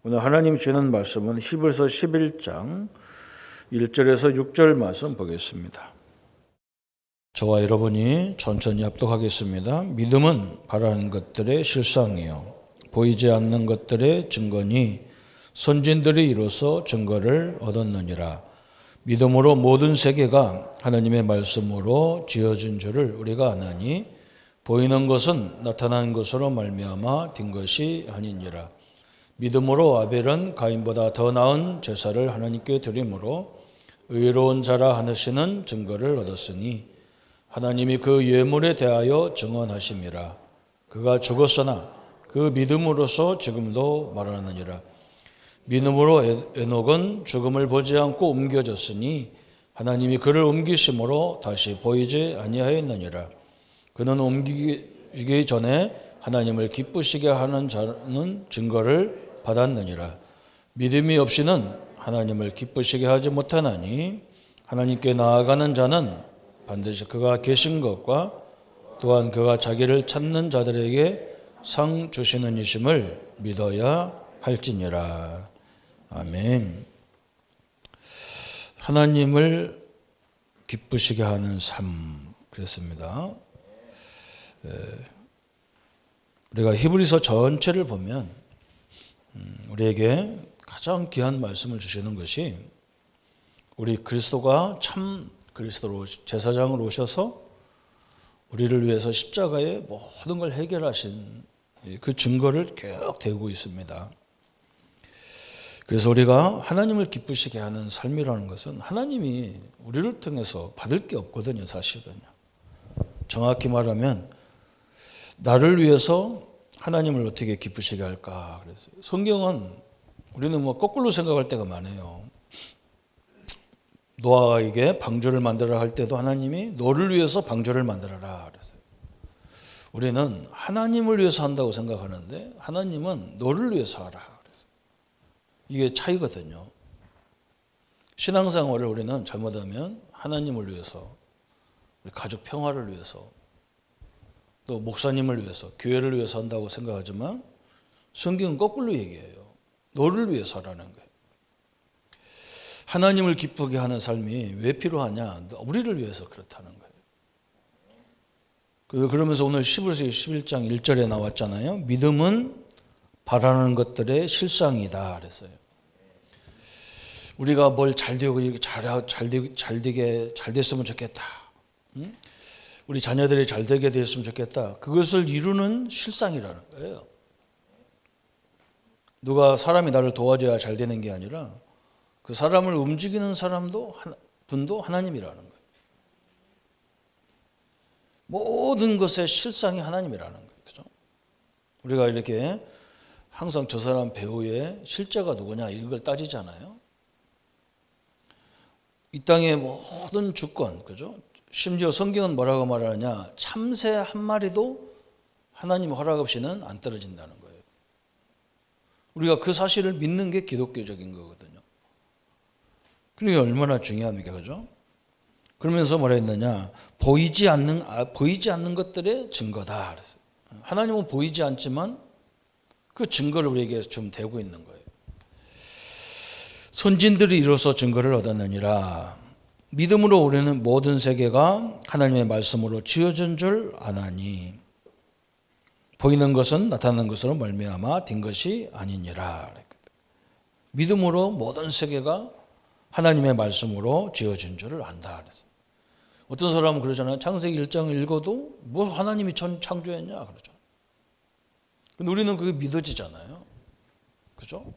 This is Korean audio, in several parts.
오늘 하나님 주시는 말씀은 히브리서 11장 1절에서 6절 말씀 보겠습니다. 저와 여러분이 천천히 합독하겠습니다. 믿음은 바라는 것들의 실상이요 보이지 않는 것들의 증거니 선진들이 이로써 증거를 얻었느니라. 믿음으로 모든 세계가 하나님의 말씀으로 지어진 줄을 우리가 아나니 보이는 것은 나타난 것으로 말미암아 된 것이 아니니라. 믿음으로 아벨은 가인보다 더 나은 제사를 하나님께 드림으로 의로운 자라 하시는 증거를 얻었으니 하나님이 그 예물에 대하여 증언하심이라. 그가 죽었으나 그 믿음으로서 지금도 말하느니라. 믿음으로 에녹은 죽음을 보지 않고 옮겨졌으니 하나님이 그를 옮기심으로 다시 보이지 아니하였느니라. 그는 옮기기 전에 하나님을 기쁘시게 하는 자는 증거를 받았느니라. 믿음이 없이는 하나님을 기쁘시게 하지 못하나니 하나님께 나아가는 자는 반드시 그가 계신 것과 또한 그가 자기를 찾는 자들에게 상 주시는 이심을 믿어야 할지니라. 아멘. 하나님을 기쁘시게 하는 삶 그랬습니다. 우리가 히브리서 전체를 보면 우리에게 가장 귀한 말씀을 주시는 것이 우리 그리스도가 참 그리스도로 제사장으로 오셔서 우리를 위해서 십자가에 모든 걸 해결하신 그 증거를 쭉 대고 있습니다. 그래서 우리가 하나님을 기쁘시게 하는 삶이라는 것은 하나님이 우리를 통해서 받을 게 없거든요, 사실은요. 정확히 말하면 나를 위해서 하나님을 어떻게 기쁘시게 할까 그랬어요. 성경은 우리는 거꾸로 생각할 때가 많아요. 노아에게 방주를 만들어라 할 때도 하나님이 너를 위해서 방주를 만들어라 그랬어요. 우리는 하나님을 위해서 한다고 생각하는데 하나님은 너를 위해서 하라 그랬어요. 이게 차이거든요. 신앙생활을 우리는 잘못하면 하나님을 위해서, 우리 가족 평화를 위해서, 또 목사님을 위해서, 교회를 위해서 한다고 생각하지만 성경은 거꾸로 얘기해요. 너를 위해서 하라는 거예요. 하나님을 기쁘게 하는 삶이 왜 필요하냐? 우리를 위해서 그렇다는 거예요. 그러면서 오늘 히브리서 11장 1절에 나왔잖아요. 믿음은 바라는 것들의 실상이다 그랬어요. 우리가 뭘 잘 되고 잘 됐으면 좋겠다. 응? 우리 자녀들이 잘 되게 됐으면 좋겠다. 그것을 이루는 실상이라는 거예요. 누가 사람이 나를 도와줘야 잘 되는 게 아니라 그 사람을 움직이는 분도 하나님이라는 거예요. 모든 것의 실상이 하나님이라는 거예요. 그죠? 우리가 이렇게 항상 저 사람 배우의 실제가 누구냐 이런 걸 따지잖아요. 이 땅의 모든 주권, 그죠? 심지어 성경은 뭐라고 말하느냐? 참새 한 마리도 하나님 허락 없이는 안 떨어진다는 거예요. 우리가 그 사실을 믿는 게 기독교적인 거거든요. 그게 얼마나 중요합니까? 그죠? 그러면서 뭐라 했느냐? 보이지 않는 것들의 증거다. 그랬어요. 하나님은 보이지 않지만 그 증거를 우리에게 좀 대고 있는 거예요. 선진들이 이로써 증거를 얻었느니라. 믿음으로 우리는 모든 세계가 하나님의 말씀으로 지어진 줄 아나니 보이는 것은 나타나는 것으로 말미암아 된 것이 아니니라. 믿음으로 모든 세계가 하나님의 말씀으로 지어진 줄을 안다. 그랬어요. 어떤 사람은 그러잖아요. 창세기 1장을 읽어도 뭐 하나님이 창조했냐 그러죠. 근데 우리는 그게 믿어지잖아요. 그죠?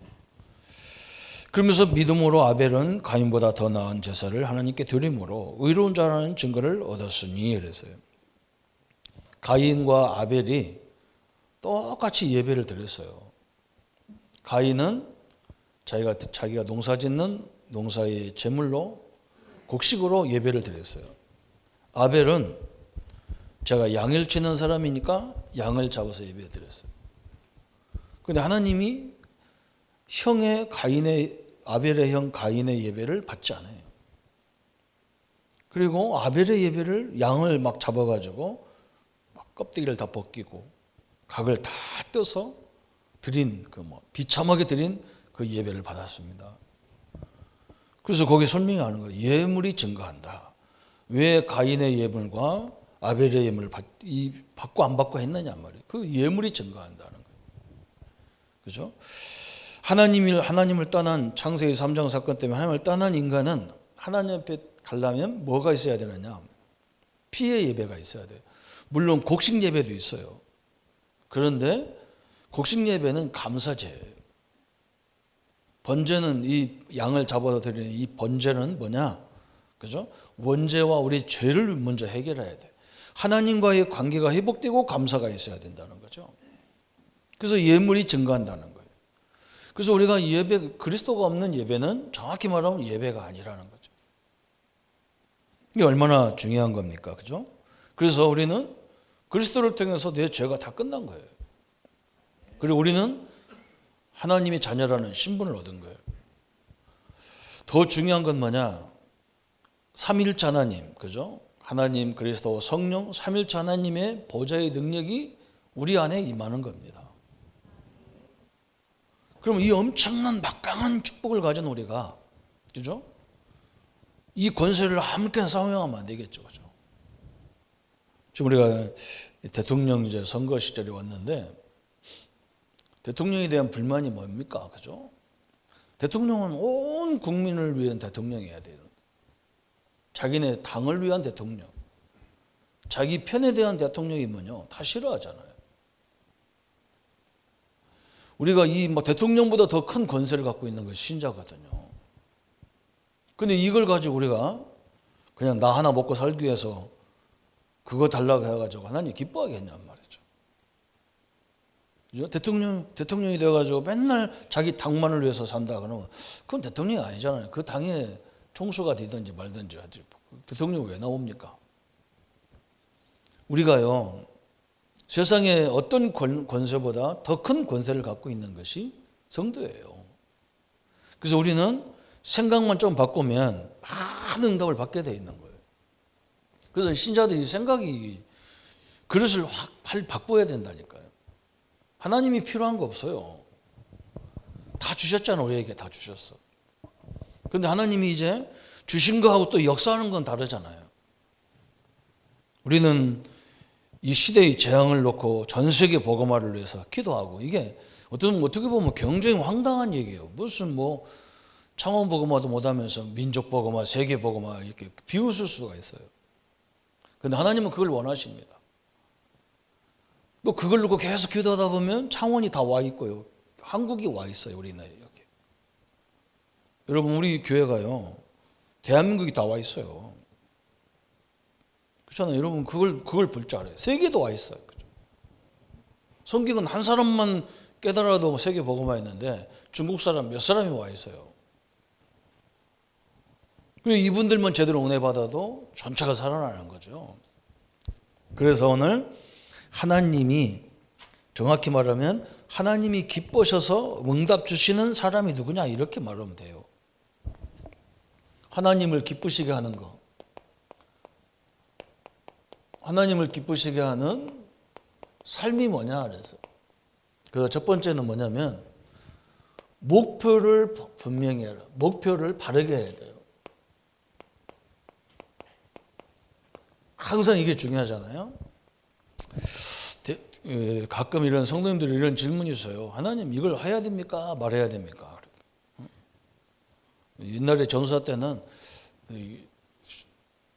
그러면서 믿음으로 아벨은 가인보다 더 나은 제사를 하나님께 드림으로 의로운 자라는 증거를 얻었으니 그랬어요. 가인과 아벨이 똑같이 예배를 드렸어요. 가인은 자기가 농사짓는 농사의 제물로 곡식으로 예배를 드렸어요. 아벨은 제가 양을 치는 사람이니까 양을 잡아서 예배 드렸어요. 그런데 하나님이 아벨의 형 가인의 예배를 받지 않아요. 그리고 아벨의 예배를 양을 막 잡아가지고 막 껍데기를 다 벗기고 각을 다 떼서 드린 비참하게 드린 그 예배를 받았습니다. 그래서 거기 설명하는 거예요. 예물이 증가한다. 왜 가인의 예물과 아벨의 예물을 받고 안 받고 했느냐 말이에요. 그 예물이 증가한다는 거예요. 그죠? 하나님을 떠난 창세기 3장 사건 때문에 하나님을 떠난 인간은 하나님 앞에 가려면 뭐가 있어야 되느냐? 피의 예배가 있어야 돼요. 물론 곡식 예배도 있어요. 그런데 곡식 예배는 감사제예요. 번제는 이 양을 잡아서 드리는 이 번제는 뭐냐? 그죠? 원죄와 우리 죄를 먼저 해결해야 돼. 하나님과의 관계가 회복되고 감사가 있어야 된다는 거죠. 그래서 예물이 증가한다는 거예요. 그래서 우리가 그리스도가 없는 예배는 정확히 말하면 예배가 아니라는 거죠. 이게 얼마나 중요한 겁니까? 그죠? 그래서 우리는 그리스도를 통해서 내 죄가 다 끝난 거예요. 그리고 우리는 하나님의 자녀라는 신분을 얻은 거예요. 더 중요한 건 뭐냐? 삼일체 하나님, 그죠? 하나님, 그리스도, 성령, 삼일체 하나님의 보좌의 능력이 우리 안에 임하는 겁니다. 그럼 이 엄청난 막강한 축복을 가진 우리가, 그죠? 이 권세를 아무렇게나 사용하면 안 되겠죠, 그죠? 지금 우리가 대통령 이제 선거 시절에 왔는데, 대통령에 대한 불만이 뭡니까? 그죠? 대통령은 온 국민을 위한 대통령이어야 돼요. 자기네 당을 위한 대통령. 자기 편에 대한 대통령이면요, 다 싫어하잖아요. 우리가 이 대통령보다 더 큰 권세를 갖고 있는 것이 신자거든요. 근데 이걸 가지고 우리가 그냥 나 하나 먹고 살기 위해서 그거 달라고 해가지고 하나님 기뻐하겠냔 말이죠. 그죠? 대통령이 돼가지고 맨날 자기 당만을 위해서 산다 그러면 그건 대통령이 아니잖아요. 그 당의 총수가 되든지 말든지 하지. 대통령이 왜 나옵니까? 우리가요, 세상에 어떤 권세보다 더 큰 권세를 갖고 있는 것이 성도예요. 그래서 우리는 생각만 좀 바꾸면 많은 응답을 받게 돼 있는 거예요. 그래서 신자들이 생각이 그릇을 확 바꿔야 된다니까요. 하나님이 필요한 거 없어요. 다 주셨잖아. 우리에게 다 주셨어. 그런데 하나님이 이제 주신 거하고 또 역사하는 건 다르잖아요. 우리는 이 시대의 재앙을 놓고 전 세계 복음화를 위해서 기도하고, 이게 어떻게 보면 굉장히 황당한 얘기예요. 무슨 창원 복음화도 못하면서 민족 복음화, 세계 복음화 이렇게 비웃을 수가 있어요. 그런데 하나님은 그걸 원하십니다. 또 그걸 놓고 계속 기도하다 보면 창원이 다 와 있고요, 한국이 와 있어요. 우리나라에 여기. 여러분, 우리 교회가요, 대한민국이 다 와 있어요. 그렇잖아요. 여러분, 그걸 볼 줄 알아요. 세계도 와 있어요. 그렇죠? 성경은 한 사람만 깨달아도 세계 복음화했는데 중국 사람 몇 사람이 와 있어요. 그리고 이분들만 제대로 은혜 받아도 전체가 살아나는 거죠. 그래서 오늘 하나님이, 정확히 말하면 하나님이 기뻐셔서 응답 주시는 사람이 누구냐, 이렇게 말하면 돼요. 하나님을 기쁘시게 하는 거. 하나님을 기쁘시게 하는 삶이 뭐냐 그래서. 그 첫 번째는 뭐냐면 목표를 분명히 해라. 목표를 바르게 해야 돼요. 항상 이게 중요하잖아요. 가끔 이런 성도님들이 이런 질문이 있어요. 하나님, 이걸 해야 됩니까? 말해야 됩니까? 옛날에 전사 때는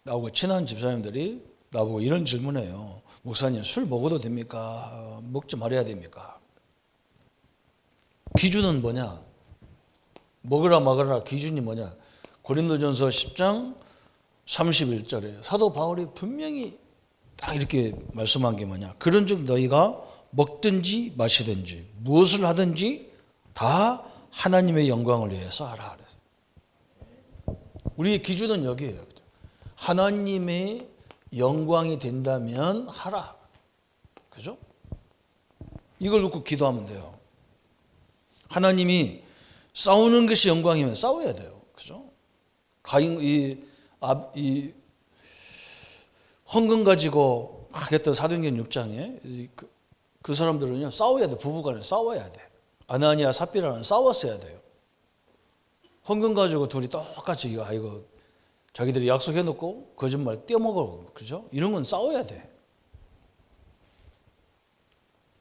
나하고 친한 집사님들이 나보고 이런 질문해요. 목사님, 술 먹어도 됩니까? 먹지 말아야 됩니까? 기준은 뭐냐? 먹으라 말아라 기준이 뭐냐? 고린도전서 10장 31절에 사도 바울이 분명히 딱 이렇게 말씀한 게 뭐냐? 그런즉 너희가 먹든지 마시든지 무엇을 하든지 다 하나님의 영광을 위해서 하라 그래서. 우리의 기준은 여기에요. 하나님의 영광이 된다면 하라. 그죠? 이걸 놓고 기도하면 돼요. 하나님이 싸우는 것이 영광이면 싸워야 돼요. 그죠? 가인, 헌금 가지고 막 했던 사도행전 6장에 그 사람들은요, 싸워야 돼. 부부간에 싸워야 돼. 아나니아 삽비라는 싸웠어야 돼요. 헌금 가지고 둘이 똑같이 이거 자기들이 약속해놓고 거짓말 떼어먹어. 그죠? 이런 건 싸워야 돼.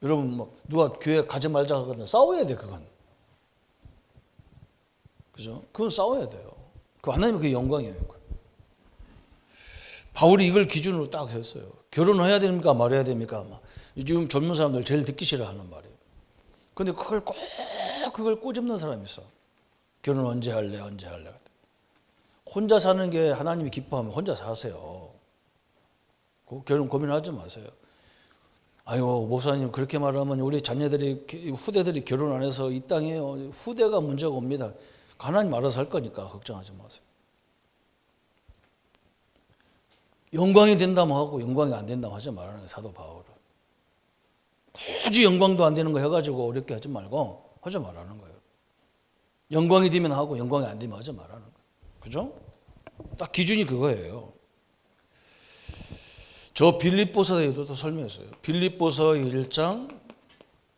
여러분 뭐 누가 교회 가지 말자 하거든 싸워야 돼 그건. 그죠? 그건 싸워야 돼요. 그 하나님의 그 영광이에요. 바울이 이걸 기준으로 딱 했어요. 결혼해야 됩니까 말해야 됩니까? 지금 젊은 사람들 제일 듣기 싫어하는 말이에요. 근데 그걸 꼬집는 사람이 있어. 결혼 언제 할래? 언제 할래? 혼자 사는 게 하나님이 기뻐하면 혼자 사세요. 결혼 고민하지 마세요. 아이고 목사님 그렇게 말하면 우리 자녀들이 후대들이 결혼 안 해서 이 땅에 후대가 문제가 옵니다. 하나님 알아서 할 거니까 걱정하지 마세요. 영광이 된다면 하고 영광이 안 된다면 하지 말라는 거예요. 사도 바울은. 굳이 영광도 안 되는 거 해가지고 어렵게 하지 말고 하지 말라는 거예요. 영광이 되면 하고 영광이 안 되면 하지 말라는 거예요. 그죠? 딱 기준이 그거예요. 저 빌립보서에도 또 설명했어요. 빌립보서 1장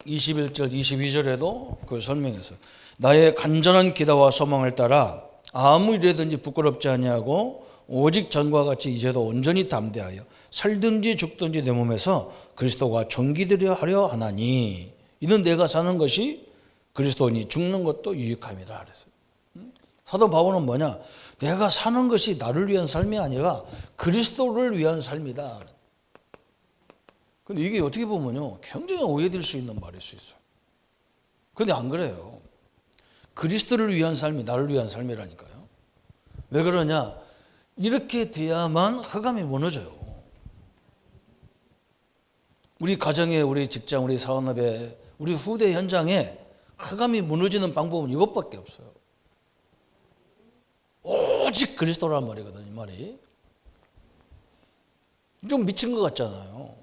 21절 22절에도 그걸 설명했어요. 나의 간절한 기도와 소망을 따라 아무 일이든지 부끄럽지 아니하고 오직 전과 같이 이제도 온전히 담대하여 살든지 죽든지 내 몸에서 그리스도가 존귀되려 하려 하나니 이는 내가 사는 것이 그리스도니 죽는 것도 유익함이라 그랬어요. 사도 바울은 뭐냐? 내가 사는 것이 나를 위한 삶이 아니라 그리스도를 위한 삶이다. 근데 이게 어떻게 보면요, 굉장히 오해될 수 있는 말일 수 있어요. 근데 안 그래요. 그리스도를 위한 삶이 나를 위한 삶이라니까요. 왜 그러냐? 이렇게 돼야만 흑암이 무너져요. 우리 가정에, 우리 직장, 우리 사업에, 우리 후대 현장에 흑암이 무너지는 방법은 이것밖에 없어요. 오직 그리스도란 말이거든요, 이 말이. 좀 미친 것 같잖아요.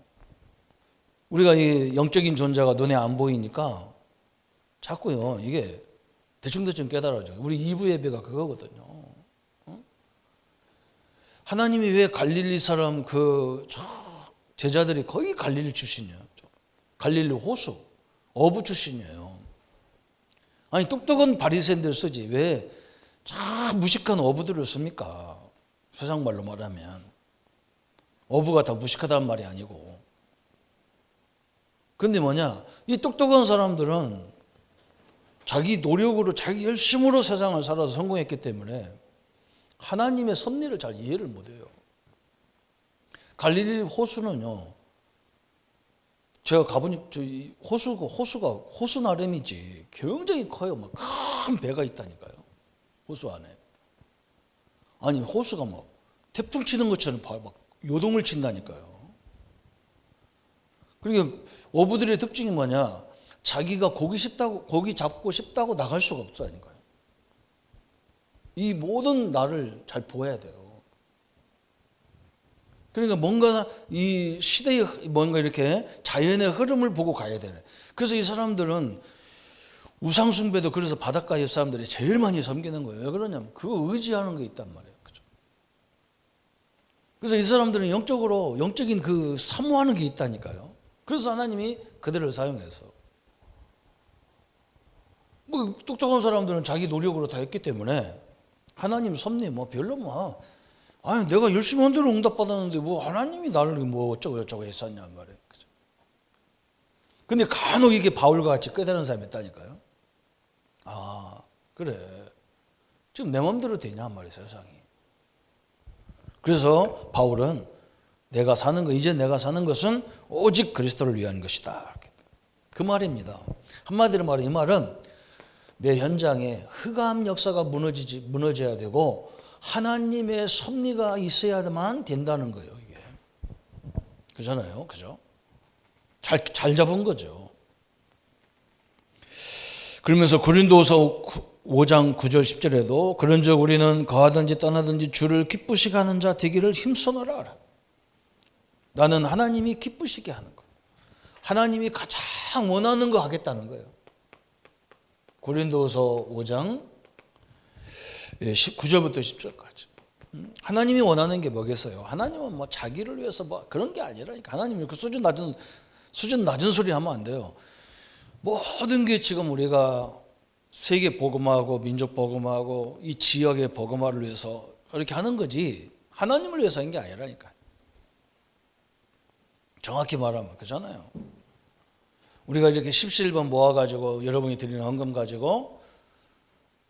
우리가 이 영적인 존재가 눈에 안 보이니까 자꾸요, 이게 대충대충 깨달아져요. 우리 2부 예배가 그거거든요. 하나님이 왜 갈릴리 사람 제자들이 거의 갈릴리 출신이에요. 갈릴리 호수, 어부 출신이에요. 아니, 똑똑한 바리새인들 쓰지. 왜 참 무식한 어부들을 씁니까? 세상 말로 말하면. 어부가 다 무식하다는 말이 아니고. 근데 뭐냐? 이 똑똑한 사람들은 자기 노력으로, 자기 열심으로 세상을 살아서 성공했기 때문에 하나님의 섭리를 잘 이해를 못해요. 갈릴리 호수는요, 제가 가보니 호수 나름이지 굉장히 커요. 막 큰 배가 있다니까요. 호수 안에. 아니 호수가 막 태풍 치는 것처럼 막 요동을 친다니까요. 그러니까 어부들의 특징이 뭐냐? 자기가 고기 잡고 싶다고 나갈 수가 없다니까요. 이 모든 날을 잘 보아야 돼요. 그러니까 뭔가 이 시대의 뭔가 이렇게 자연의 흐름을 보고 가야 되네. 그래서 이 사람들은 우상숭배도 그래서 바닷가의 사람들이 제일 많이 섬기는 거예요. 왜 그러냐면 그거 의지하는 게 있단 말이에요. 그죠? 그래서 이 사람들은 영적인 그 사모하는 게 있다니까요. 그래서 하나님이 그들을 사용해서. 뭐 똑똑한 사람들은 자기 노력으로 다 했기 때문에 하나님 섭리 별로 아니 내가 열심히 한 대로 응답받았는데 하나님이 나를 어쩌고 했었냔 말이에요. 그죠? 근데 간혹 이게 바울과 같이 깨달은 사람이 있다니까요. 아 그래 지금 내 마음대로 되냐 말이에요 세상이. 그래서 바울은 이제 내가 사는 것은 오직 그리스도를 위한 것이다. 그 말입니다. 한마디로 말해 이 말은 내 현장에 흑암 역사가 무너져야 되고 하나님의 섭리가 있어야만 된다는 거예요. 이게 그잖아요, 그죠? 잘 잡은 거죠. 그러면서 고린도서 5장 9절 10절에도 그런즉 우리는 거하든지 떠나든지 주를 기쁘시게 하는 자 되기를 힘써노라. 나는 하나님이 기쁘시게 하는 거. 하나님이 가장 원하는 거 하겠다는 거예요. 고린도서 5장 9절부터 10절까지. 하나님이 원하는 게 뭐겠어요? 하나님은 자기를 위해서 그런 게 아니라니까. 하나님이 그 수준 낮은 소리 하면 안 돼요. 모든 게 지금 우리가 세계 복음화하고 민족 복음화하고 이 지역의 복음화를 위해서 이렇게 하는 거지 하나님을 위해서 한 게 아니라니까. 정확히 말하면 그잖아요. 우리가 이렇게 십시일반 모아가지고 여러분이 드리는 헌금 가지고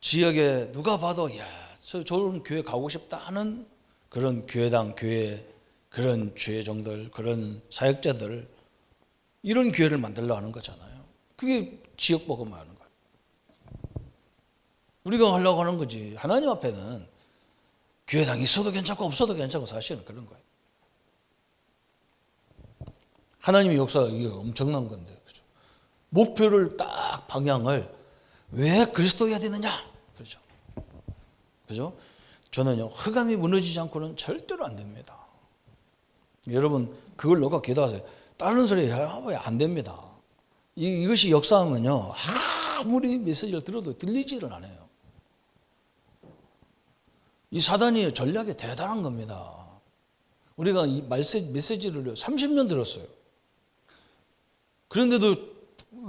지역에 누가 봐도 야, 저 좋은 교회 가고 싶다 하는 그런 교회당, 교회 그런 주회종들, 그런 사역자들 이런 교회를 만들려 하는 거잖아요. 그게 지역 복음화하는 거예요. 우리가 하려고 하는 거지. 하나님 앞에는 교회당 있어도 괜찮고 없어도 괜찮고 사실은 그런 거예요. 하나님의 역사가 이게 엄청난 건데, 그죠? 목표를 딱 방향을 왜 그리스도여야 되느냐, 그렇죠? 그죠? 저는요 흑암이 무너지지 않고는 절대로 안 됩니다. 여러분 그걸 놓고 기도하세요. 다른 소리 하면 안 됩니다. 이것이 역사하면요 아무리 메시지를 들어도 들리지를 않아요. 이 사단이 전략이 대단한 겁니다. 우리가 이 메시지를 30년 들었어요. 그런데도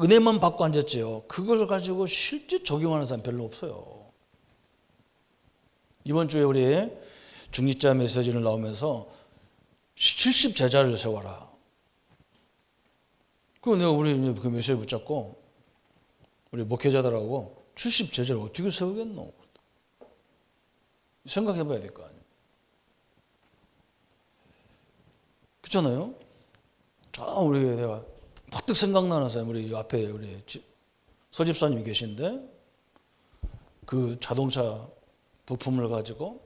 은혜만 받고 앉았지요. 그걸 가지고 실제 적용하는 사람 별로 없어요. 이번 주에 우리 중직자 메시지를 나오면서 70 제자를 세워라. 그럼 내가 우리 그 메시지 붙잡고 우리 목회자들하고 70 제자를 어떻게 세우겠노? 생각해 봐야 될 거 아니에요. 그렇잖아요? 자, 우리 내가 퍼뜩 생각나는 사람, 우리 앞에 우리 서집사님이 계신데 그 자동차 부품을 가지고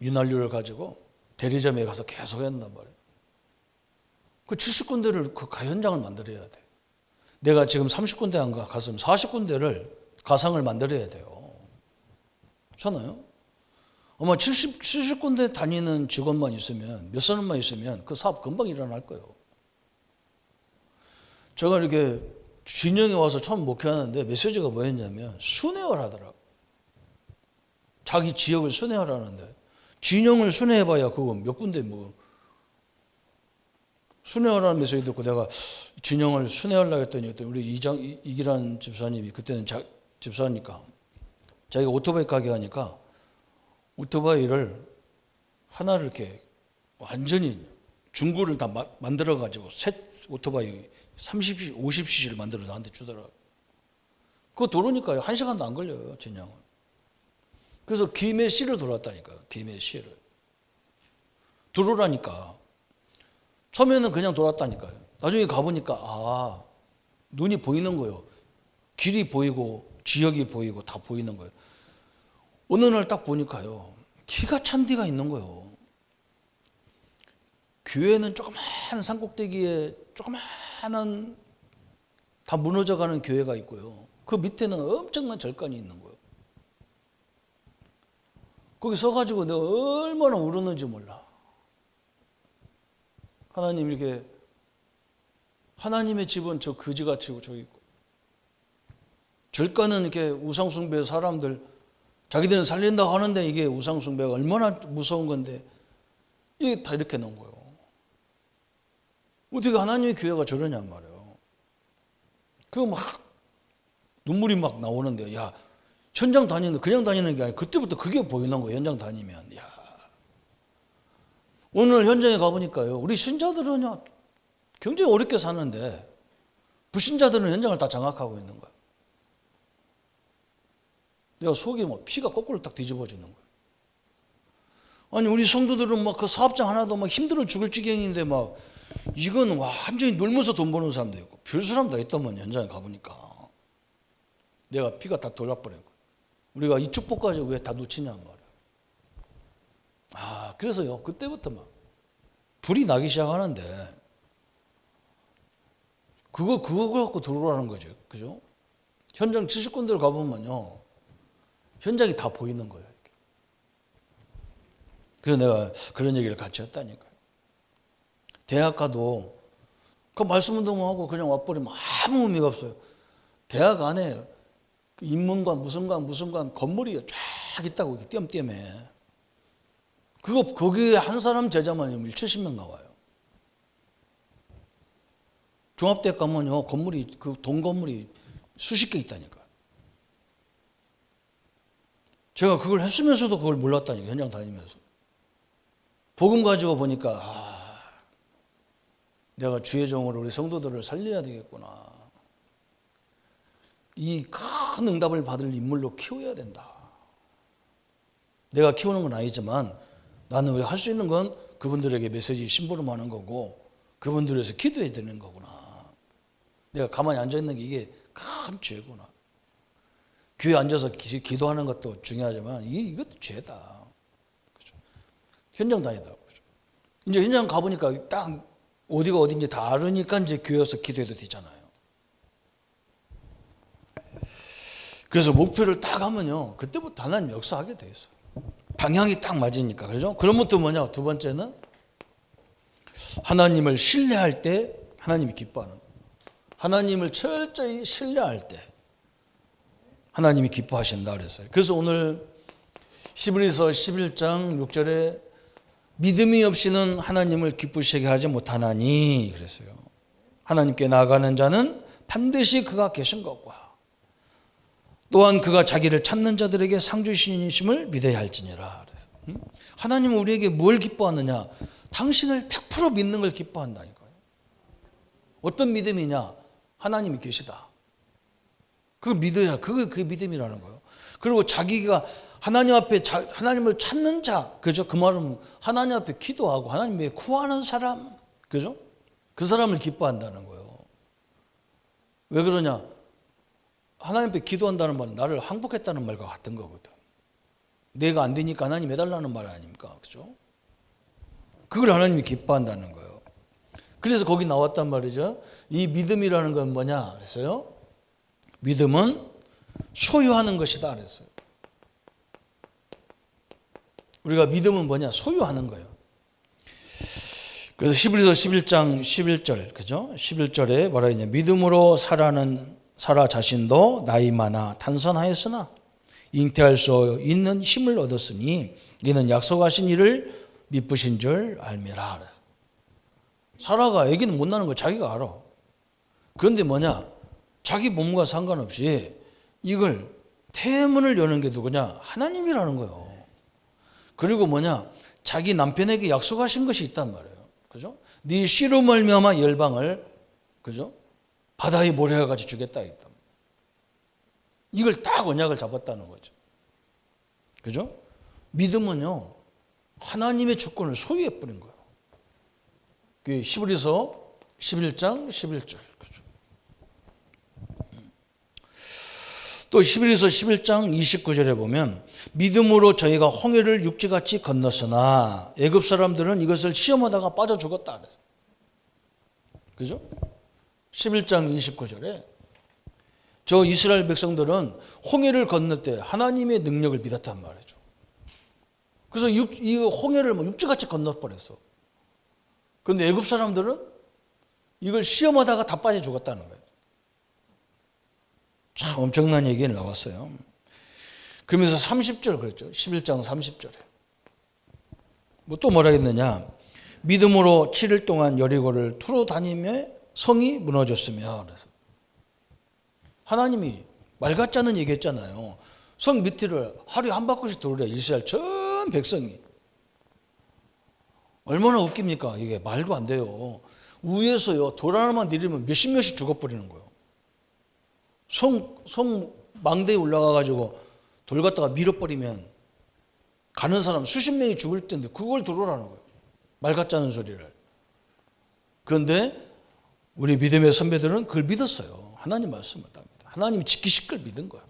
윤활유를 가지고 대리점에 가서 계속 했단 말이에요. 그 70군데를 그 현장을 만들어야 돼. 내가 지금 30군데 안 갔으면 40군데를 가상을 만들어야 돼요. 그렇잖아요? 아마 70군데 다니는 직원만 있으면 몇 사람만 있으면 그 사업 금방 일어날 거예요. 제가 이렇게 진영에 와서 처음 목회하는데 메시지가 뭐였냐면 순회를 하더라고요. 자기 지역을 순회하라는데 진영을 순회해봐야 그거 몇 군데 뭐 순회하라는 메시지 듣고 내가 진영을 순회하려고 했더니 우리 이기란 집사님이 그때는 집사니까 자기가 오토바이 가게 하니까 오토바이를 하나를 이렇게 완전히 중고를 다 만들어 가지고 새 오토바이 30cc, 50cc를 만들어 나한테 주더라고요. 그거 도로니까요 1시간도 안 걸려요 진영은. 그래서 김해시를 돌았다니까요. 김해시를 들어오라니까. 처음에는 그냥 돌았다니까요. 나중에 가보니까 아 눈이 보이는 거예요. 길이 보이고 지역이 보이고 다 보이는 거예요. 어느 날 딱 보니까요 기가 찬 데가 있는 거예요. 교회는 조그마한 산꼭대기에 조그마한 다 무너져가는 교회가 있고요. 그 밑에는 엄청난 절간이 있는 거예요. 거기 서가지고 내가 얼마나 울었는지 몰라. 하나님 이렇게 하나님의 집은 저 거지같이 저기 있고 절간은 이렇게 우상숭배 사람들 자기들은 살린다고 하는데 이게 우상숭배가 얼마나 무서운 건데 이게 다 이렇게 놓은 거예요. 어떻게 하나님의 교회가 저러냔 말이에요. 그거 막 눈물이 막 나오는데 야 현장 다니는 그냥 다니는 게 아니라 그때부터 그게 보이는 거예요. 현장 다니면 야 오늘 현장에 가보니까요 우리 신자들은요 굉장히 어렵게 사는데 불신자들은 현장을 다 장악하고 있는 거예요. 내가 속이 막 피가 거꾸로 딱 뒤집어지는 거예요. 아니 우리 성도들은 막 그 사업장 하나도 막 힘들어 죽을 지경인데 막 이건 완전히 놀면서 돈 버는 사람도 있고 별 사람 다 있다만 현장에 가보니까 내가 피가 다 돌아버린 거예요. 우리가 이 축복까지 왜 다 놓치냐 말이에요. 아 그래서요 그때부터 막 불이 나기 시작하는데 그거 갖고 들어오라는 거죠. 그죠? 현장 70군데를 가보면요 현장이 다 보이는 거예요. 이렇게. 그래서 내가 그런 얘기를 같이 했다니까요. 대학 가도 그 말씀 운동하고 그냥 와버리면 아무 의미가 없어요. 대학 안에 인문관 무슨 관 건물이 쫙 있다고 이렇게 띄엄띄엄해. 거기에 한 사람 제자만 70명 나와요. 종합대학 가면요 건물이 그 동 건물이 수십 개 있다니까. 제가 그걸 했으면서도 그걸 몰랐다니까, 현장 다니면서. 복음 가지고 보니까 내가 주의 종으로 우리 성도들을 살려야 되겠구나. 이 큰 응답을 받을 인물로 키워야 된다. 내가 키우는 건 아니지만 나는 왜 할 수 있는 건 그분들에게 메시지 심부름하는 거고 그분들을 위해서 기도해야 되는 거구나. 내가 가만히 앉아있는 게 이게 큰 죄구나. 교회에 앉아서 기도하는 것도 중요하지만 이것도 죄다. 그렇죠? 현장 다니다. 그렇죠? 이제 현장 가보니까 딱 어디가 어딘지 다 알으니까 이제 교회에서 기도해도 되잖아요. 그래서 목표를 딱 하면요, 그때부터 하나님 역사하게 돼 있어요. 방향이 딱 맞으니까. 그죠? 그럼부터 뭐냐? 두 번째는 하나님을 신뢰할 때 하나님이 기뻐하는 거예요. 하나님을 철저히 신뢰할 때 하나님이 기뻐하신다 그랬어요. 그래서 오늘 히브리서 11장 6절에 믿음이 없이는 하나님을 기쁘시게 하지 못하나니 그랬어요. 하나님께 나아가는 자는 반드시 그가 계신 것과 또한 그가 자기를 찾는 자들에게 상 주시심을 믿어야 할지니라. 그래서 하나님은 우리에게 뭘 기뻐하느냐? 당신을 100% 믿는 걸 기뻐한다니까요. 어떤 믿음이냐? 하나님이 계시다. 그걸 믿어야 그게 믿음이라는 거예요. 그리고 자기가 하나님 앞에 하나님을 찾는 자, 그죠? 그 말은 하나님 앞에 기도하고 하나님 위해 구하는 사람, 그죠? 그 사람을 기뻐한다는 거예요. 왜 그러냐? 하나님 앞에 기도한다는 말은 나를 항복했다는 말과 같은 거거든. 내가 안 되니까 하나님 해달라는 말 아닙니까? 그죠? 그걸 하나님이 기뻐한다는 거예요. 그래서 거기 나왔단 말이죠. 이 믿음이라는 건 뭐냐 그랬어요? 믿음은 소유하는 것이다 그랬어요. 우리가 믿음은 뭐냐? 소유하는 거예요. 그래서 히브리서 11장 11절, 그죠? 11절에 뭐라 했냐? 믿음으로 사라 자신도 나이 많아 탄선하였으나 잉태할 수 있는 힘을 얻었으니 이는 약속하신 이를 미쁘신 줄 알미라. 사라가 아기는 못 낳는 걸 자기가 알아. 그런데 뭐냐? 자기 몸과 상관없이 이걸 태문을 여는 게 누구냐? 하나님이라는 거예요. 그리고 뭐냐? 자기 남편에게 약속하신 것이 있단 말이에요. 그죠? 네 씨로 말미암아 열방을, 그죠? 바다의 모래와 같이 주겠다 했다. 이걸 딱 언약을 잡았다는 거죠. 그죠? 믿음은요, 하나님의 주권을 소유해 버린 거예요. 그 히브리서 11장 11절. 그죠? 또 히브리서 11장 29절에 보면 믿음으로 저희가 홍해를 육지같이 건넜으나 애굽 사람들은 이것을 시험하다가 빠져 죽었다 그래서. 그죠? 11장 29절에 저 이스라엘 백성들은 홍해를 건널 때 하나님의 능력을 믿었단 말이죠. 그래서 이 홍해를 육지같이 건너버렸어. 그런데 애굽 사람들은 이걸 시험하다가 다 빠져 죽었다는 거예요. 참 엄청난 얘기가 나왔어요. 그러면서 30절 그랬죠. 11장 30절에. 또 뭐라 했느냐. 믿음으로 7일 동안 여리고를 투로 다니며 성이 무너졌으며. 그래서 하나님이 말 같지 않은 얘기했잖아요. 성 밑을 하루에 한 바퀴씩 돌으래. 이스라엘 전 백성이. 얼마나 웃깁니까? 이게 말도 안 돼요. 위에서요 돌 하나만 내리면 몇십 명씩 죽어버리는 거예요. 성 망대에 올라가가지고 돌 갖다가 밀어버리면 가는 사람 수십 명이 죽을 텐데 그걸 들어오라는 거예요. 말 같지 않은 소리를. 그런데 우리 믿음의 선배들은 그걸 믿었어요. 하나님 말씀을 합니다. 하나님이 지키실 걸 믿은 거예요.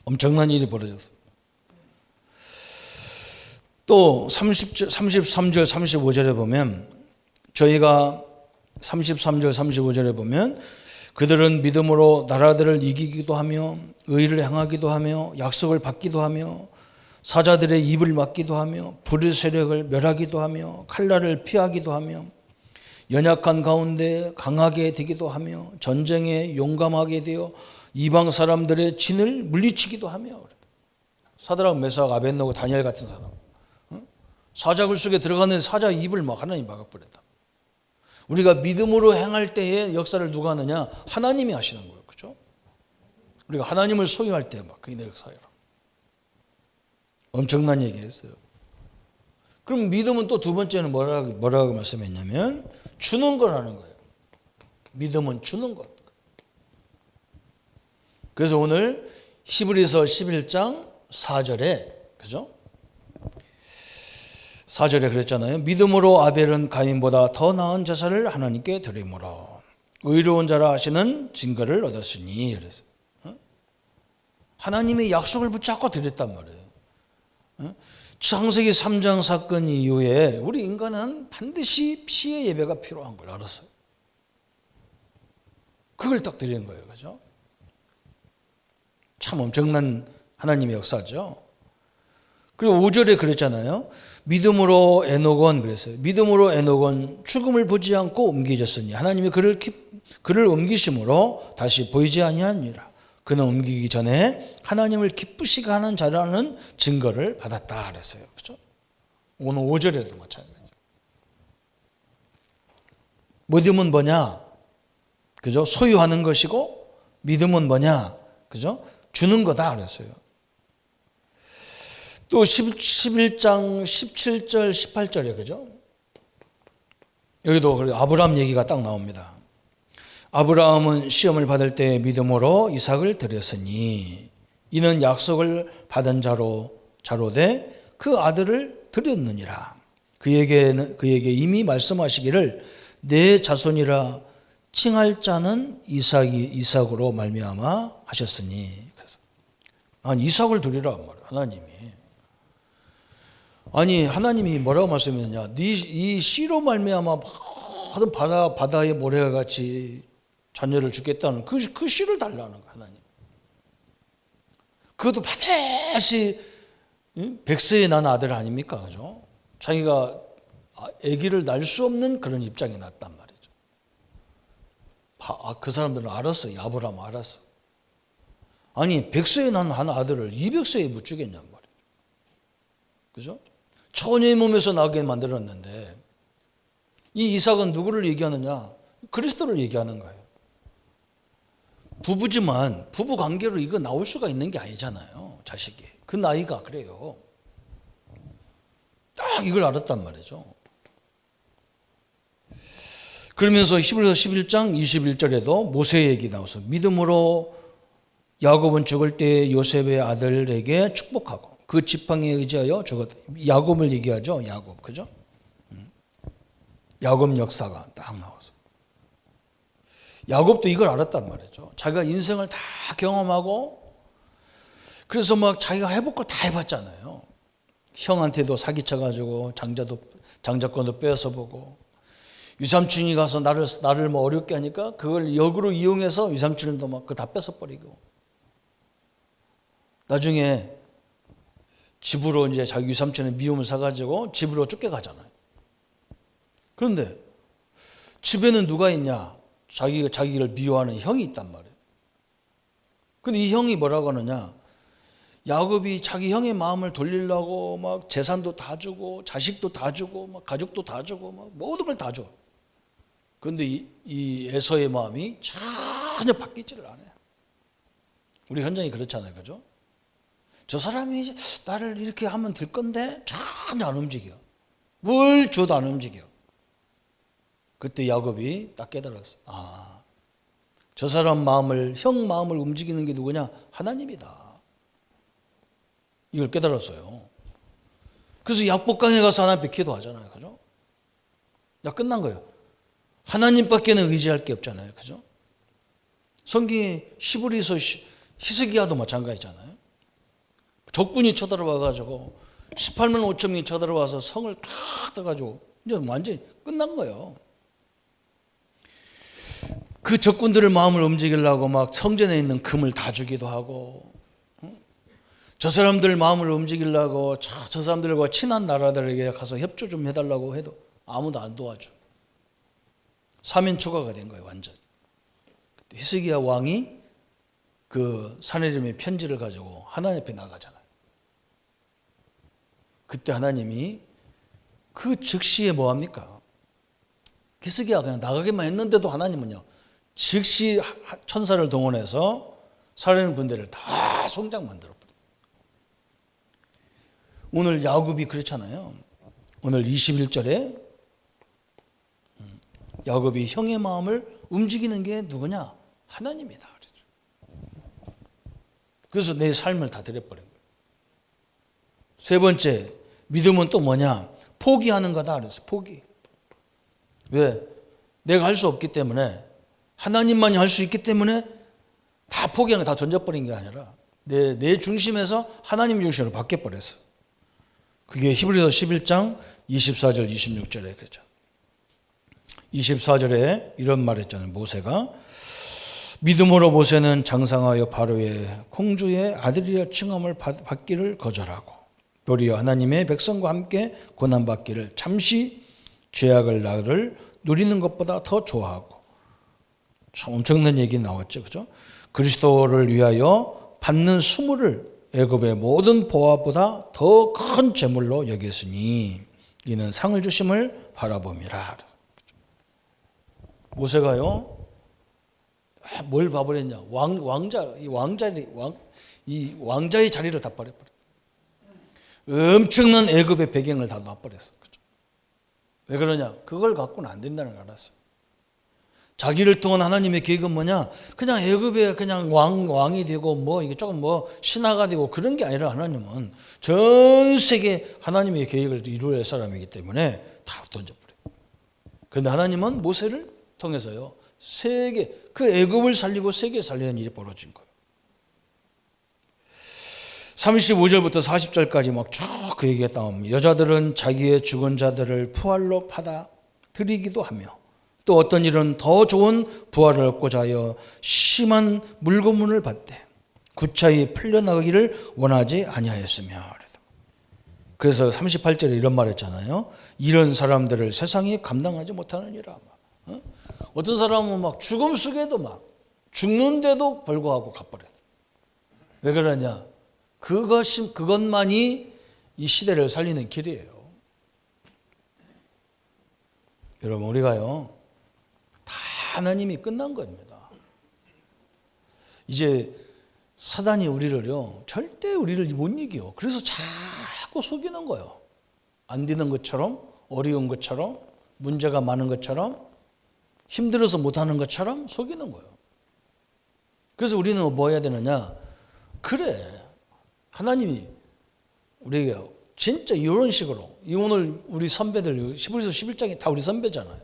엄청난 일이 벌어졌어요. 또 33절 35절에 보면 저희가 33절 35절에 보면 그들은 믿음으로 나라들을 이기기도 하며 의를 행하기도 하며 약속을 받기도 하며 사자들의 입을 막기도 하며 불의 세력을 멸하기도 하며 칼날을 피하기도 하며 연약한 가운데 강하게 되기도 하며 전쟁에 용감하게 되어 이방 사람들의 진을 물리치기도 하며. 사드락 메삭 아벳느고 다니엘 같은 사람 사자굴 속에 들어가는 사자 입을 막 하나님 막아버렸다. 우리가 믿음으로 행할 때의 역사를 누가 하느냐? 하나님이 하시는 거예요. 그렇죠? 우리가 하나님을 소유할 때 막 그의 역사예요. 엄청난 얘기했어요. 그럼 믿음은 또 두 번째는 뭐라고 말씀했냐면 주는 거라는 거예요. 믿음은 주는 것. 그래서 오늘 히브리서 11장 4절에 그죠? 4절에 그랬잖아요. 믿음으로 아벨은 가인보다 더 나은 제사를 하나님께 드리므로 의로운 자라 하시는 증거를 얻었으니 그래서 하나님의 약속을 붙잡고 드렸단 말이에요. 창세기 3장 사건 이후에 우리 인간은 반드시 피의 예배가 필요한 걸 알았어요. 그걸 딱 드리는 거예요. 그죠? 참 엄청난 하나님의 역사죠. 그리고 5절에 그랬잖아요. 믿음으로 에녹은 그랬어요. 믿음으로 에녹은 죽음을 보지 않고 옮겨졌으니 하나님이 그를 옮기심으로 다시 보이지 아니하니라. 그는 옮기기 전에 하나님을 기쁘시게 하는 자라는 증거를 받았다 그랬어요. 그렇죠? 오늘 5절에도 마찬가지죠. 믿음은 뭐냐? 그죠? 소유하는 것이고 믿음은 뭐냐? 그죠? 주는 거다 그랬어요. 또 11장 17절 18절에 그죠? 여기도 아브라함 얘기가 딱 나옵니다. 아브라함은 시험을 받을 때 믿음으로 이삭을 드렸으니 이는 약속을 받은 자로되 그 아들을 드렸느니라. 그에게 이미 말씀하시기를 내 자손이라 칭할 자는 이삭으로 말미암아 하셨으니. 아니 이삭을 드리라 말이야 하나님이. 아니 하나님이 뭐라고 말씀했느냐? 이 씨로 말미암아 모든 바다의 모래와 같이 자녀를 주겠다는 그 씨를 달라는 거야 하나님. 그것도 반드시 백세에 난 아들 아닙니까? 그죠? 자기가 아기를 낳을 수 없는 그런 입장에 났단 말이죠. 그 사람들은 알았어요. 아브라함 알았어. 아니 100세에 난 한 아들을 200세에 못 주겠냔 말이에요. 그죠? 처녀의 몸에서 나게 만들었는데 이 이삭은 누구를 얘기하느냐? 그리스도를 얘기하는 거예요. 부부지만 부부 관계로 이거 나올 수가 있는 게 아니잖아요. 자식이. 그 나이가 그래요. 딱 이걸 알았단 말이죠. 그러면서 히브리서 11장 21절에도 모세 얘기 나와서 믿음으로 야곱은 죽을 때 요셉의 아들에게 축복하고 그 지팡이에 의지하여 죽었다. 야곱을 얘기하죠. 야곱. 그죠? 야곱 역사가 딱 나와서. 야곱도 이걸 알았단 말이죠. 자기가 인생을 다 경험하고 그래서 막 자기가 해볼 걸 다 해봤잖아요. 형한테도 사기쳐가지고 장자권도 뺏어보고 유삼촌이 가서 나를 뭐 어렵게 하니까 그걸 역으로 이용해서 유삼촌도 막 그거 다 뺏어버리고 나중에 집으로 이제 자기 유삼촌의 미움을 사가지고 집으로 쫓겨가잖아요. 그런데 집에는 누가 있냐? 자기를 미워하는 형이 있단 말이에요. 근데 이 형이 뭐라고 하느냐? 야곱이 자기 형의 마음을 돌리려고 막 재산도 다 주고 자식도 다 주고 막 가족도 다 주고 막 모든 걸 다 줘. 그런데 이 에서의 마음이 전혀 바뀌지를 않아요. 우리 현장이 그렇잖아요. 그죠? 저 사람이 나를 이렇게 하면 될 건데 전혀 안 움직여. 뭘 줘도 안 움직여. 그때 야곱이 딱 깨달았어요. 저 사람 형 마음을 움직이는 게 누구냐? 하나님이다. 이걸 깨달았어요. 그래서 약복강에 가서 하나님께 기도하잖아요. 그죠? 야, 끝난 거예요. 하나님밖에는 의지할 게 없잖아요. 그죠? 성경이 히브리서 히스기야도 마찬가지잖아요. 적군이 쳐들어와가지고 18만 5천명이 쳐들어와서 성을 탁 떠가지고 이제 완전히 끝난 거예요. 그 적군들의 마음을 움직이려고 막 성전에 있는 금을 다 주기도 하고 저 사람들 마음을 움직이려고 저 사람들과 친한 나라들에게 가서 협조 좀 해달라고 해도 아무도 안 도와줘. 사면초가가 된 거예요. 완전. 히스기야 왕이 그 사내림의 편지를 가지고 하나님 앞에 나가잖아요. 그때 하나님이 그 즉시에 뭐합니까? 히스기야 그냥 나가기만 했는데도 하나님은요 즉시 천사를 동원해서 사내림 군대를 다 송장 만들어버려요. 오늘 야곱이 그렇잖아요. 오늘 21절에 야곱이 형의 마음을 움직이는 게 누구냐? 하나님이다. 그래서 내 삶을 다 드려버린 거예요. 세 번째, 믿음은 또 뭐냐? 포기하는 거다 그랬어요. 포기. 왜? 내가 할 수 없기 때문에, 하나님만이 할 수 있기 때문에 다 포기하는 거 다 던져버린 게 아니라 내 중심에서 하나님 중심으로 바뀌어버렸어. 그게 히브리서 11장 24절 26절에 그랬죠. 24절에 이런 말 했잖아요. 모세가 믿음으로 모세는 장성하여 바로의 공주의 아들이라 칭함을 받기를 거절하고 도리어 하나님의 백성과 함께 고난받기를 잠시 죄악을 나를 누리는 것보다 더 좋아하고. 참 엄청난 얘기 나왔죠. 그죠? 그리스도를 위하여 받는 수모를 애굽의 모든 보화보다 더 큰 재물로 여겼으니 이는 상을 주심을 바라봄이라. 모세가요, 뭘 봐버렸냐? 이 왕자의 자리를 다 버려버렸어. 엄청난 애굽의 배경을 다 놔버렸어. 그죠? 왜 그러냐? 그걸 갖고는 안 된다는 걸 알았어. 자기를 통한 하나님의 계획은 뭐냐? 그냥 애굽에 그냥 왕이 되고 뭐 이게 조금 뭐 신하가 되고 그런 게 아니라 하나님은 전 세계 하나님의 계획을 이루어야 할 사람이기 때문에 다 던져버려요. 그런데 하나님은 모세를 통해서요, 세계, 그 애굽을 살리고 세계를 살리는 일이 벌어진 거예요. 35절부터 40절까지 막 쭉 그 얘기가 나옵니다. 여자들은 자기의 죽은 자들을 부활로 받아 드리기도 하며 또 어떤 일은 더 좋은 부활을 얻고자 하여 심한 물고문을 받되 구차히 풀려나가기를 원하지 아니하였으며. 그래서 38절에 이런 말 했잖아요. 이런 사람들을 세상이 감당하지 못하느니라. 어떤 사람은 막 죽음 속에도 막 죽는데도 불구하고 갚버렸어. 왜 그러냐? 그것만이 이 시대를 살리는 길이에요. 여러분, 우리가요, 다 하나님이 끝난 겁니다. 이제 사단이 우리를요, 절대 우리를 못 이겨요. 그래서 자꾸 속이는 거예요. 안 되는 것처럼, 어려운 것처럼, 문제가 많은 것처럼, 힘들어서 못하는 것처럼 속이는 거예요. 그래서 우리는 뭐 해야 되느냐? 그래, 하나님이 우리가 진짜 이런 식으로, 오늘 우리 선배들, 히브리서 11장이 다 우리 선배잖아요.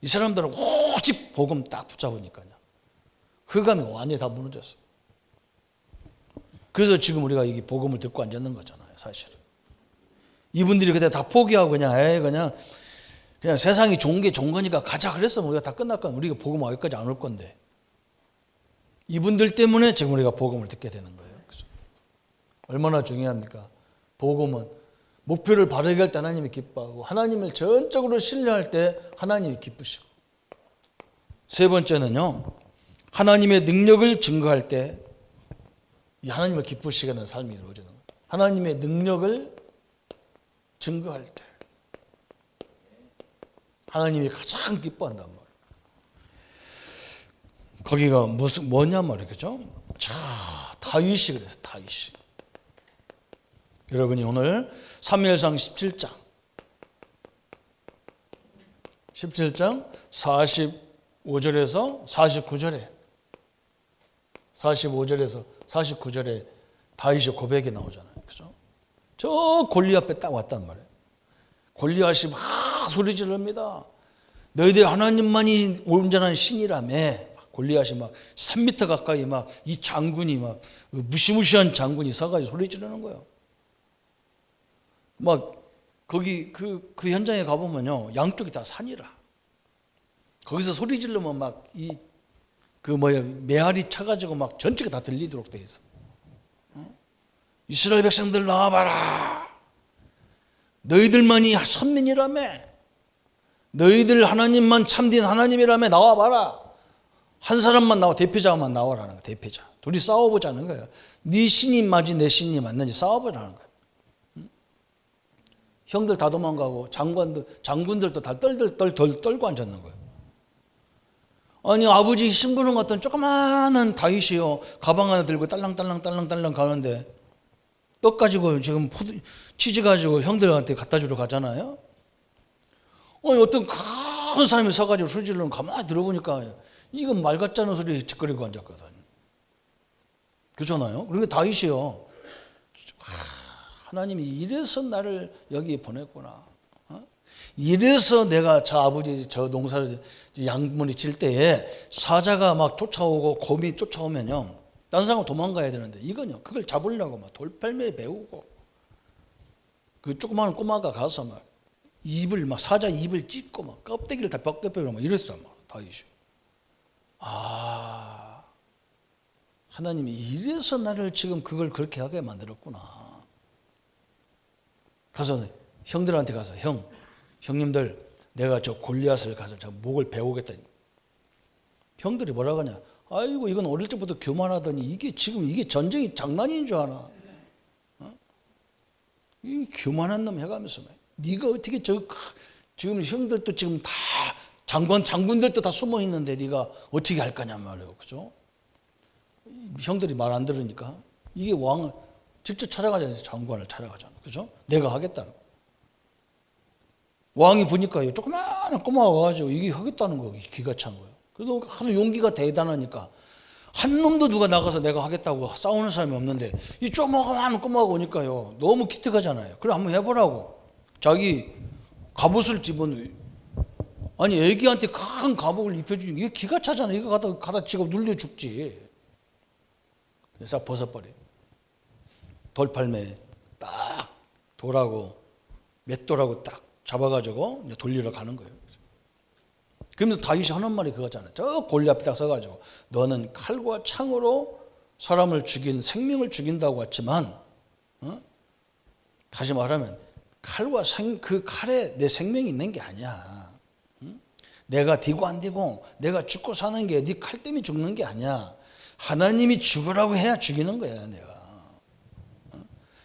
이 사람들은 오직 복음 딱 붙잡으니까요. 흑암이 완전히 다 무너졌어요. 그래서 지금 우리가 이 복음을 듣고 앉았는 거잖아요, 사실은. 이분들이 그때 다 포기하고 그냥 세상이 좋은 게 좋은 거니까 가자 그랬으면 우리가 다 끝날 거야. 우리가 복음 여기까지 안 올 건데. 이분들 때문에 지금 우리가 복음을 듣게 되는 거예요. 그죠? 얼마나 중요합니까? 복음은 목표를 바르게 할 때 하나님이 기뻐하고 하나님을 전적으로 신뢰할 때 하나님이 기쁘시고. 세 번째는요, 하나님의 능력을 증거할 때 이 하나님을 기쁘시게 하는 삶이 이루어지는 거예요. 하나님의 능력을 증거할 때 하나님이 가장 기뻐한단 말이에요. 거기가 뭐냐 말이죠. 자, 다윗이 그래서 다윗이. 여러분이 오늘 사무엘상 17장 45절에서 49절에 다윗의 고백이 나오잖아요. 그죠? 저 골리앗 앞에 딱 왔단 말이에요. 골리앗이 막 소리 지릅니다. 너희들 하나님만이 온전한 신이라며. 골리앗이 막 3m 가까이 막 이 장군이 막 무시무시한 장군이 서가지고 소리 지르는 거예요. 막 거기 그 현장에 가보면요, 양쪽이 다 산이라. 거기서 소리 지르면 막 메아리 쳐가지고 막 전체가 다 들리도록 돼 있어. 이스라엘 백성들 나와봐라. 너희들만이 선민이라며. 너희들 하나님만 참된 하나님이라며 나와봐라. 한 사람만 나와, 대표자만 나와라는 거야. 대표자. 둘이 싸워보자는 거예요. 네 신이 맞지 내 신이 맞는지 싸워보자는 거예요. 형들 다 도망가고 장군들도 다 떨고 앉았는 거예요. 아니, 아버지 신부름 같은 조그마한 다윗이요, 가방 하나 들고 딸랑딸랑 가는데 떡 가지고 지금 치즈 가지고 형들한테 갖다 주러 가잖아요. 어떤 큰 사람이 서가지고 소리 지르면 가만히 들어보니까 이건 말 같지 않은 소리 짓거리고 앉았거든. 그렇잖아요. 그리고 다윗이요. 하나님이 이래서 나를 여기 보냈구나. 이래서 내가 저 아버지 저 농사를 양문이 칠 때에 사자가 막 쫓아오고 곰이 쫓아오면요. 다른 사람은 도망가야 되는데 이건요. 그걸 잡으려고 막 돌팔매 배우고 그 조그마한 꼬마가 가서 막 입을 막 사자 입을 찢고 막 껍데기를 다 벗겨버리고 막 이랬어 막 다윗이. 하나님이 이래서 나를 지금 그걸 그렇게 하게 만들었구나. 가서 형들한테 가서 형님들 내가 저 골리앗을 가서 저 목을 베오겠다. 형들이 뭐라고 하냐. 아이고 이건 어릴 적부터 교만하더니 이게 지금 이게 전쟁이 장난인 줄 아나. 이 교만한 놈 해가면서 네가 어떻게 지금 형들도 지금 다 장군들도 다 숨어 있는데 네가 어떻게 할 거냐 말이에요. 그죠? 형들이 말 안 들으니까 이게 왕을 직접 찾아가잖아요. 장관을 찾아가잖아. 그죠? 내가 하겠다는 거. 왕이 보니까요. 조그마한 꼬마가 와가지고 이게 하겠다는 거 기가 찬 거예요. 그래도 하도 용기가 대단하니까 한 놈도 누가 나가서 내가 하겠다고 싸우는 사람이 없는데 이 조그마한 꼬마가 오니까요. 너무 기특하잖아요. 그래 한번 해보라고. 자기 갑옷을 아니 애기한테 큰 갑옷을 입혀주니 이게 기가 차잖아. 이거 가다 지가 눌려 죽지. 그래서 벗어버려. 돌팔매 딱 돌하고 맷돌하고 딱 잡아가지고 이제 돌리러 가는 거예요. 그러면서 다윗이 하는 말이 그거잖아요. 저 골리 앞에 딱 서가지고 너는 칼과 창으로 사람을 생명을 죽인다고 했지만 다시 말하면 칼과 그 칼에 내 생명이 있는 게 아니야. 내가 되고 안 되고 내가 죽고 사는 게 네 칼 때문에 죽는 게 아니야. 하나님이 죽으라고 해야 죽이는 거야 내가.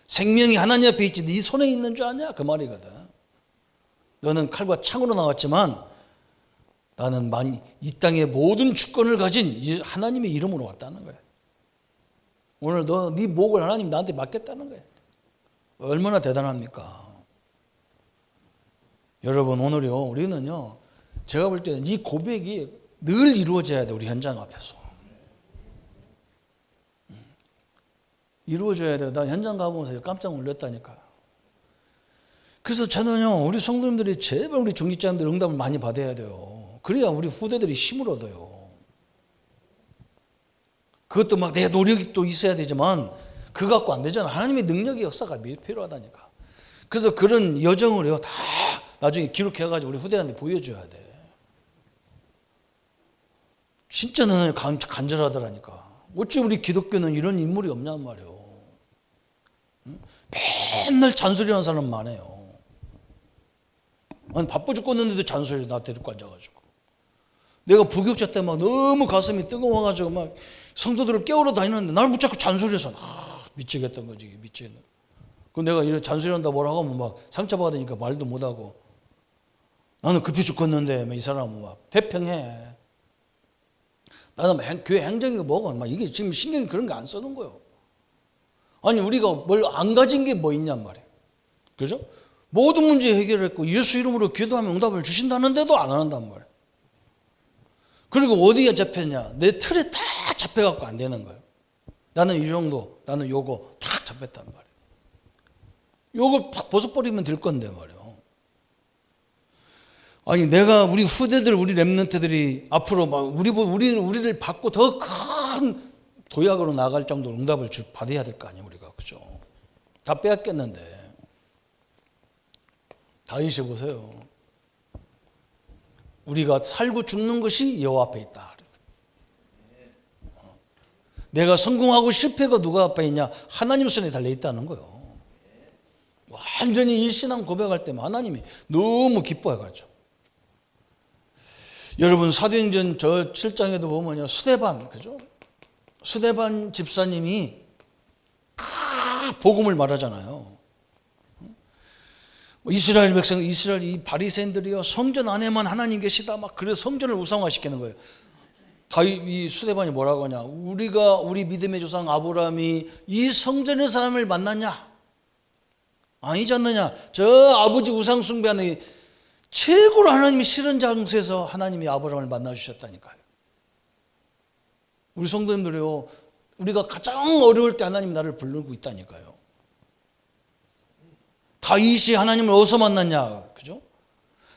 생명이 하나님 앞에 있지 네 손에 있는 줄 아냐 그 말이거든. 너는 칼과 창으로 나왔지만 나는 이 땅의 모든 주권을 가진 하나님의 이름으로 왔다는 거야. 오늘 네 목을 하나님 나한테 맡겼다는 거야. 얼마나 대단합니까? 여러분 오늘요 우리는요 제가 볼 때는 이 고백이 늘 이루어져야 돼. 우리 현장 앞에서 이루어져야 돼. 나 현장 가보면서 깜짝 놀랐다니까. 그래서 저는요 우리 성도님들이 제발 우리 중직자님들 응답을 많이 받아야 돼요. 그래야 우리 후대들이 힘을 얻어요. 그것도 막 내 노력이 또 있어야 되지만 그거 갖고 안 되잖아. 하나님의 능력의 역사가 필요하다니까. 그래서 그런 여정을요 다 나중에 기록해가지고 우리 후대한테 보여줘야 돼. 진짜 너는 간절하더라니까. 어찌 우리 기독교는 이런 인물이 없냔 말이에요. 맨날 잔소리하는 사람 많아요. 아니 바빠 죽겠는데도 잔소리 나 데리고 앉아가지고. 내가 부교육자 때 막 너무 가슴이 뜨거워가지고 막 성도들을 깨우러 다니는데 나를 붙잡고 잔소리해서 미치겠던 거지. 미치겠네. 그 내가 이런 잔소리한다 뭐라고 하면 막 상처받으니까 말도 못하고 나는 급히 죽겠는데 이 사람은 막 배평해. 나는 교회 행정이 뭐고 막 이게 지금 신경이 그런 거 안 쓰는 거예요. 아니 우리가 뭘 안 가진 게 뭐 있냔 말이에요. 그죠? 모든 문제 해결했고 예수 이름으로 기도하면 응답을 주신다는데도 안 한단 말이에요. 그리고 어디에 잡혔냐? 내 틀에 딱 잡혀갖고 안 되는 거예요. 나는 이 정도, 나는 요거 딱 잡혔단 말이에요. 요거 팍 벗어버리면 될 건데 말이에요. 아니 내가 우리 후대들, 우리 랩런트들이 앞으로 막 우리를 받고 더 큰 도약으로 나갈 정도로 응답을 받아야 될 거 아니에요, 우리가. 그죠? 다 빼앗겼는데. 다윗이 보세요. 우리가 살고 죽는 것이 여호와 앞에 있다. 내가 성공하고 실패가 누가 앞에 있냐? 하나님 손에 달려 있다는 거예요. 완전히 이 신앙 고백할 때만 하나님이 너무 기뻐해가지고. 여러분 사도행전 저 7장에도 보면요, 스데반, 그죠? 스데반 집사님이 복음을 말하잖아요. 이스라엘 백성, 이스라엘 이 바리새인들이요 성전 안에만 하나님 계시다 막 그래서 성전을 우상화시키는 거예요. 이 스데반이 뭐라고 하냐? 우리 믿음의 조상 아브라함이 이 성전의 사람을 만났냐? 아니지 않느냐? 저 아버지 우상 숭배하는 최고로 하나님이 싫은 장소에서 하나님이 아브라함을 만나 주셨다니까요. 우리 성도님들이요, 우리가 가장 어려울 때 하나님 나를 부르고 있다니까요. 다윗이 하나님을 어디서 만났냐? 그죠?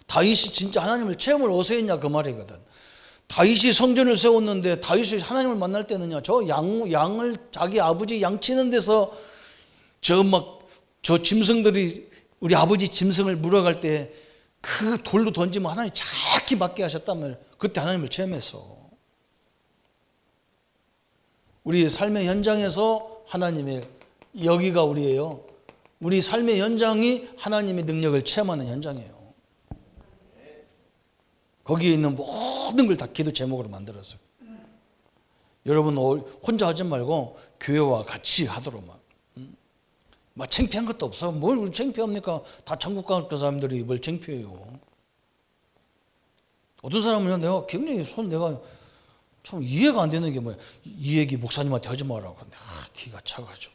다윗이 진짜 하나님을 체험을 어디서 했냐? 그 말이거든. 다윗이 성전을 세웠는데 다윗이 하나님을 만날 때는요, 저 양을 자기 아버지 양 치는 데서 저 짐승들이 우리 아버지 짐승을 물어갈 때 그 돌로 던지면 하나님 정확히 맞게 하셨다면 그때 하나님을 체험했어. 우리 삶의 현장에서 하나님의, 여기가 우리예요. 우리 삶의 현장이 하나님의 능력을 체험하는 현장이에요. 거기에 있는 모든 걸 다 기도 제목으로 만들었어요. 여러분 혼자 하지 말고 교회와 같이 하도록 막 창피한 것도 없어. 뭘 창피합니까? 다 천국 갈 사람들이 뭘 창피해요. 어떤 사람은 내가 굉장히 내가 참 이해가 안 되는 게 뭐야. 이 얘기 목사님한테 하지 마라고. 근데 기가 차가지고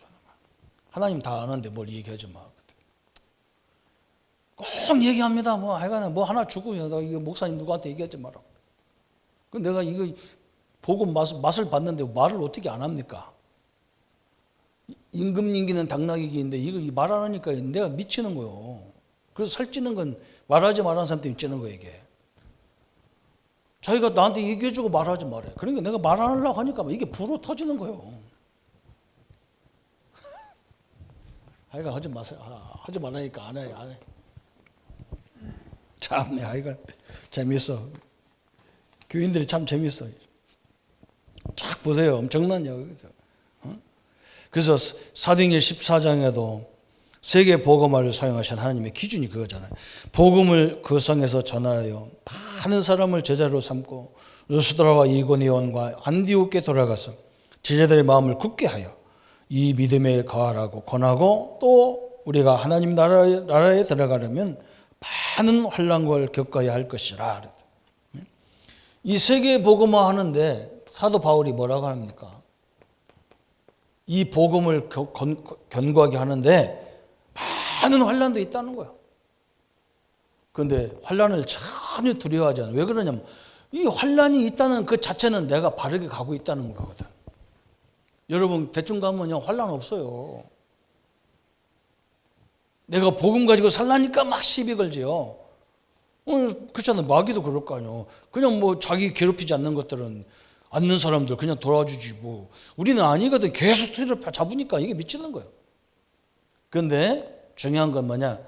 하나님 다 아는데 뭘 얘기하지 마. 꼭 얘기합니다. 하여간 하나 주고 나 이거 목사님 누구한테 얘기하지 마라고. 그 내가 이거 보고 맛을 봤는데 말을 어떻게 안 합니까? 임금님기는 당나귀기인데 이거 말 안 하니까 내가 미치는 거예요. 그래서 살찌는 건 말하지 말하는 사람 때문에 찌는 거예요, 이게. 자기가 나한테 얘기해주고 말하지 말해. 그러니까 내가 말 안 하려고 하니까 이게 불어 터지는 거예요. 하여간 하지 마세요. 하지 말라니까 안 해. 참네, 하여간 재밌어. 교인들이 참 재밌어. 쫙 보세요. 엄청난 여기서. 그래서 사도행전 14장에도 세계 복음화를 사용하신 하나님의 기준이 그거잖아요. 복음을 그 성에서 전하여 많은 사람을 제자로 삼고 루스드라와 이고니온과 안디옥에 돌아가서 제자들의 마음을 굳게 하여 이 믿음에 거하라고 권하고, 또 우리가 하나님 나라에 들어가려면 많은 환난을 겪어야 할 것이라. 이 세계 복음화 하는데 사도 바울이 뭐라고 합니까? 이 복음을 견고하게 하는데 많은 환난도 있다는 거예요. 그런데 환난을 전혀 두려워하지 않아요. 왜 그러냐면 이 환난이 있다는 그 자체는 내가 바르게 가고 있다는 거거든. 여러분 대충 가면요 환난 없어요. 내가 복음 가지고 살라니까 막 시비 걸지요. 그렇잖아요. 마귀도 그럴 거 아니에요. 그냥 자기 괴롭히지 않는 것들은, 않는 사람들 그냥 돌아주지 뭐. 우리는 아니거든. 계속 틀을 잡으니까 이게 미치는 거예요. 그런데 중요한 건 뭐냐?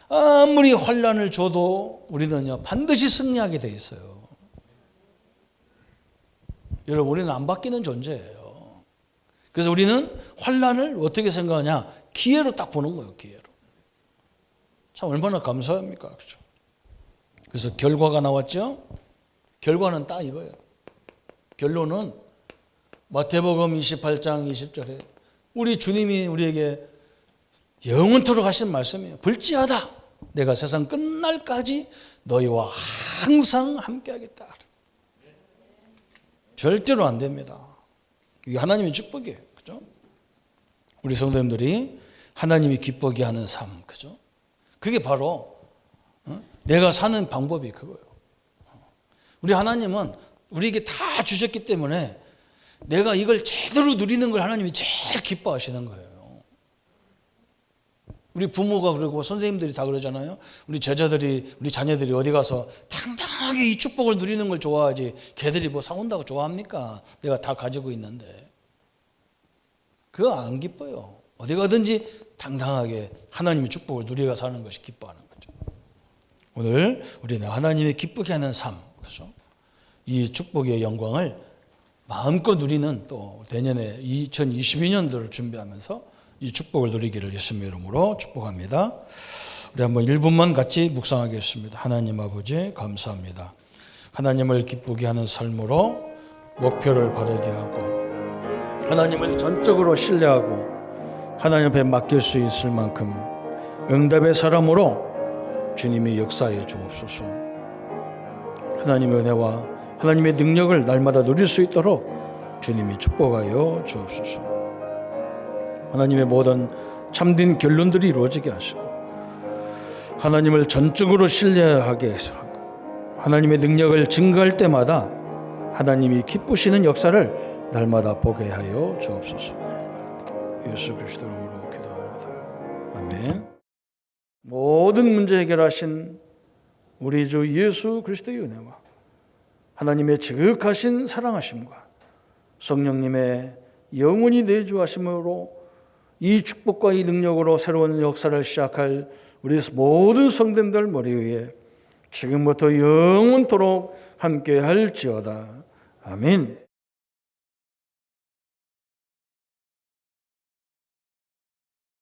아무리 환난을 줘도 우리는요 반드시 승리하게 돼 있어요. 여러분 우리는 안 바뀌는 존재예요. 그래서 우리는 환난을 어떻게 생각하냐? 기회로 딱 보는 거예요. 기회로. 참 얼마나 감사합니까? 그렇죠? 그래서 결과가 나왔죠? 결과는 딱 이거예요. 결론은 마태복음 28장 20절에 우리 주님이 우리에게 영원토록 하신 말씀이에요. 불지하다 내가 세상 끝날까지 너희와 항상 함께하겠다. 절대로 안 됩니다. 이게 하나님의 축복이에요. 그죠? 우리 성도님들이 하나님이 기쁘게 하는 삶, 그죠? 그게 바로 내가 사는 방법이 그거예요. 우리 하나님은 우리에게 다 주셨기 때문에 내가 이걸 제대로 누리는 걸 하나님이 제일 기뻐하시는 거예요. 우리 부모가 그러고 선생님들이 다 그러잖아요. 우리 제자들이, 우리 자녀들이 어디 가서 당당하게 이 축복을 누리는 걸 좋아하지 걔들이 뭐 사온다고 좋아합니까? 내가 다 가지고 있는데. 그거 안 기뻐요. 어디 가든지 당당하게 하나님의 축복을 누리가 사는 것이 기뻐하는 거죠. 오늘 우리는 하나님의 기쁘게 하는 삶, 그렇죠? 이 축복의 영광을 마음껏 누리는 또 내년에 2022년도를 준비하면서 이 축복을 누리기를 예수님의 이름으로 축복합니다. 우리 한번 1분만 같이 묵상하겠습니다. 하나님 아버지 감사합니다. 하나님을 기쁘게 하는 삶으로 목표를 바르게 하고 하나님을 전적으로 신뢰하고 하나님 앞에 맡길 수 있을 만큼 응답의 사람으로 주님이 역사해 주옵소서. 하나님의 은혜와 하나님의 능력을 날마다 누릴 수 있도록 주님이 축복하여 주옵소서. 하나님의 모든 참된 결론들이 이루어지게 하시고 하나님을 전적으로 신뢰하게 하고 하나님의 능력을 증거할 때마다 하나님이 기쁘시는 역사를 날마다 보게 하여 주옵소서. 예수 그리스도 이름으로 기도합니다. 아멘. 모든 문제 해결하신 우리 주 예수 그리스도의 은혜와 하나님의 지극하신 사랑하심과 성령님의 영원히 내주하심으로 이 축복과 이 능력으로 새로운 역사를 시작할 우리 모든 성도님들 머리 위에 지금부터 영원토록 함께 할지어다. 아멘.